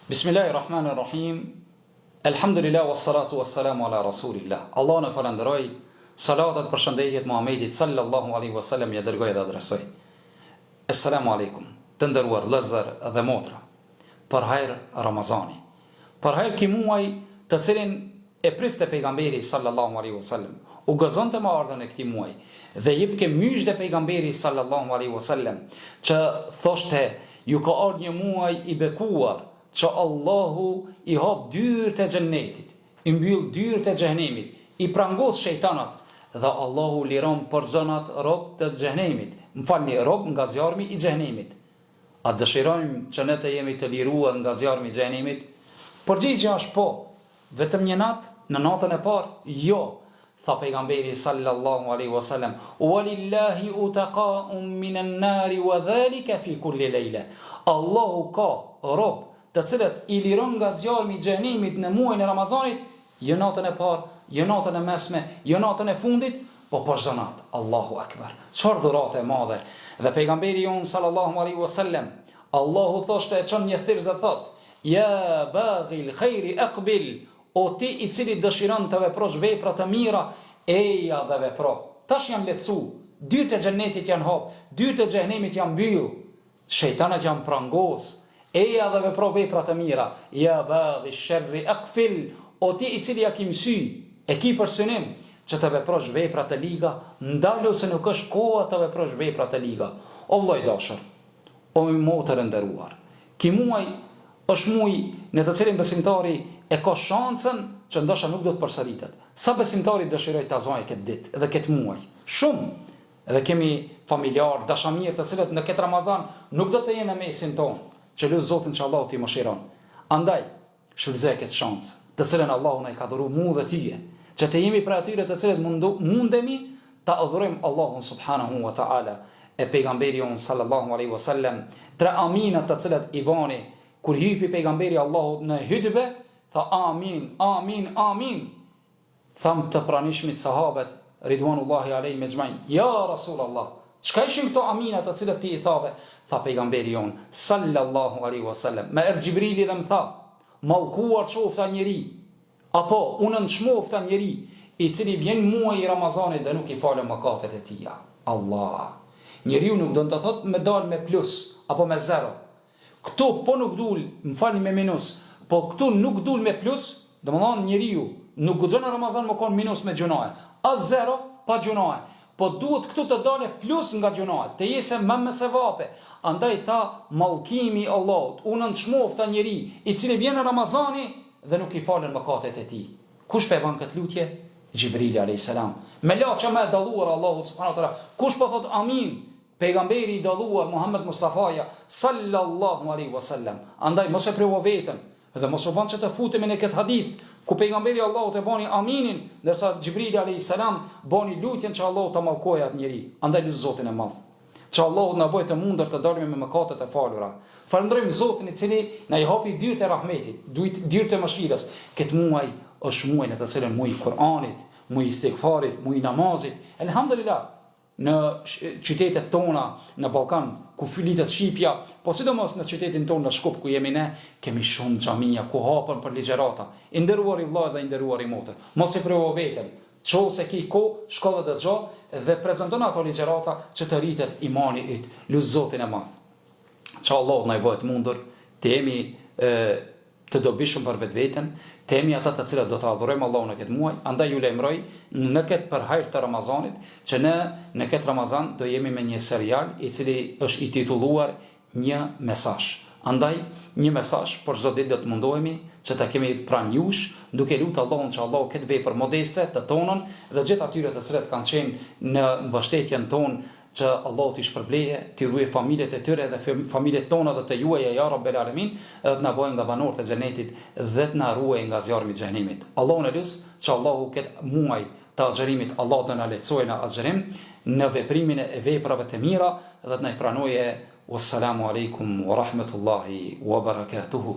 Bismillahirrahmanirrahim. Elhamdulillah wassalatu wassalamu ala rasulillah. Allah në falenderoj, salatat për shëndetjet Muhammedit sallallahu alaihi wasallam ja dërgoj dhe adresoj. Assalamu alaikum, të nderuar vëllezër dhe motra. Për hajër Ramazani. Për hajër ki muaj të cilin e priste pejgamberi sallallahu alaihi wasallam. U gëzonte më ardhen e këtij muaji dhe jepke mysh dhe pejgamberi sallallahu alaihi wasallam që thoshte ju ka ardhur një muaj i bekuar që Allahu i hap dyert e xhennetit, i mbyll dyert e xhenemit, i prangos shejtanat dhe Allahu liron për zonat rob të xhenemit. M'falni, rob nga zjarmi i xhenemit. A dëshirojmë që ne të jemi të liruar nga zjarmi i xhenemit? Përgjigjja është po. Vetëm një natë, në natën e parë? Jo. Tha pejgamberi sallallahu alaihi wasallam, "Walillahi utaqa'un minan nari wa dhalika fi kulli layla." Allahu ka rob të cilët i liron nga zjarmi i xhenemit në muajin e Ramazanit, jo natën e parë, jo natën e mesme, jo natën e fundit, po për zonat. Allahu akbar. Çfarë dhuratë e madhe. Dhe pejgamberi jon sallallahu alaihi wasallam, Allahu thoshte, e çon një thirrze thot, "Ya baghil khairi aqbil." O ti i cili dëshiron të veprosh vepra të mira, eja dhe vepro. Tash janë lehtësu, dyert e xhenetit janë hap, dyert e xhenemit janë mbyll, shejtanat janë prangos. Eja dhe vepro vepra të mira. Ja baghi sherri aqfil. O ti i cili ja ki mësy, e ki për synim që të veprosh vepra të liga, ndalo se nuk është koha të veprosh vepra të liga. O vllai dashur, o motër e nderuar, ki muaj është muaj në të cilin besimtari e ka shansën që ndoshta nuk do të përsëritet. Sa besimtari dëshiroj ta zojë këtë ditë dhe këtë muaj? Shumë. Edhe kemi familjar, dashamirë të cilët në këtë Ramazan nuk do të jenë në mesin tonë, që lut Zotin që Allahu t'i mëshiron. Andaj, shfrytëzoj këtë shansë, të cilën Allahu na i ka dhuruar mua dhe tyje, që të jemi prej atyre të cilët mundemi ta adhurojmë Allahun subhanahu wa ta'ala, e pejgamberi jon sallallahu alaihi wasallam, tre aminat të cilët i bani kur hypi pejgamberi Allahut në hutbe, tha amin, amin, amin. Tham të pranishmit sahabet ridwanullahi alejhim ecmain, ja Rasulullah, çka ishin këto aminat të cilët ti i thave? Tha pejgamberi jon sallallahu alaihi wasallam, me Gjibrili dhe më tha, mallkuar qofta njeri, apo unë nshmofta njeri i cili vjen muaji i Ramazanit dhe nuk i falë mëkatet e tija. Allah. Njeriu nuk do të thotë me dal me plus apo me zero. Këtu po nuk dul, më falni me minus, po këtu nuk dul me plus, domethënë njeriu nuk guxon në Ramazan më kon minus me gjunaje, as zero pa gjunaje. Po duhet këtu të dale plus nga gjunajet, të jese më me sevape. Andaj tha mallkimi i Allahut, unë nshmofta njeri i cili vjen në Ramazani dhe nuk i falen mëkatet e tij. Kush pe ban këtë lutje? Gjibrili alayhis salam. Me laçë më dalluar Allahut subhanahu wa taala. Kush po thot amin? Pejgamberi i dalluar Muhammed Mustafaja sallallahu alaihi wasallam. Andaj mos e provo veten, dhe mos u bën që të futemi në këtë hadith ku pejgamberi Allahut e bani aminin, ndërsa Gjibrili alayhis salam bani lutjen që Allahu ta mallkojë atë njeri. Andaj lut Zotin e Madh, që Allahu na bëjë të mundër të dalemi me mëkatet e falura. Falënderojmë Zotin i cili na i hapi dyert e rahmetit, dyert e mëshirës. Këtë muaj është muaj në të cilën muaj i Kur'anit, muaj i istighfarit, muaj i namazit. Elhamdulillah. Në qytetet tona në Ballkan ku flitet shqipja, po sidomos në qytetin tonë në Shkup ku jemi ne, kemi shumë xhamia ku hapen për ligjërata. I nderuari vëllai dhe i nderuari motër, mos e provo veten. Çose ki ko, shko dhe dëgjo dhe prezanton ato ligjërata që të rritet imani yt. Lut Zotin e Madh. Që Allah na i bëhet mundur të jemi të dobishëm për vetveten, të jemi ata të cilët do të adhurojmë Allahun në këtë muaj. Andaj ju lajmëroj në këtë për hajër të Ramazanit, që në këtë Ramazan do jemi me një serial i cili është i titulluar Një mesazh. Andaj një mesazh për çdo ditë do të mundohemi që ta kemi pranë jush, duke lutur Allahun që Allahu këtë vepër modeste të tonën dhe gjithë atyre të cilët kanë qenë në mbështetjen tonë, që Allahu t'i shpërbleje, t'i ruaj familjet e tyre dhe familjet tona dhe të juaja ja Rabbel Alamin, edhe të na bëjë nga banorët e xhenetit dhe të na ruaj nga zjarmi i xhenemit. Allahu na lut që Allahu këtë muaj të agjërimit, Allahu të na lehtësojë në agjërim, në veprimin e veprave të mira dhe të na pranojë. Wassalamu alaikum wa rahmatullahi wa barakatuhu.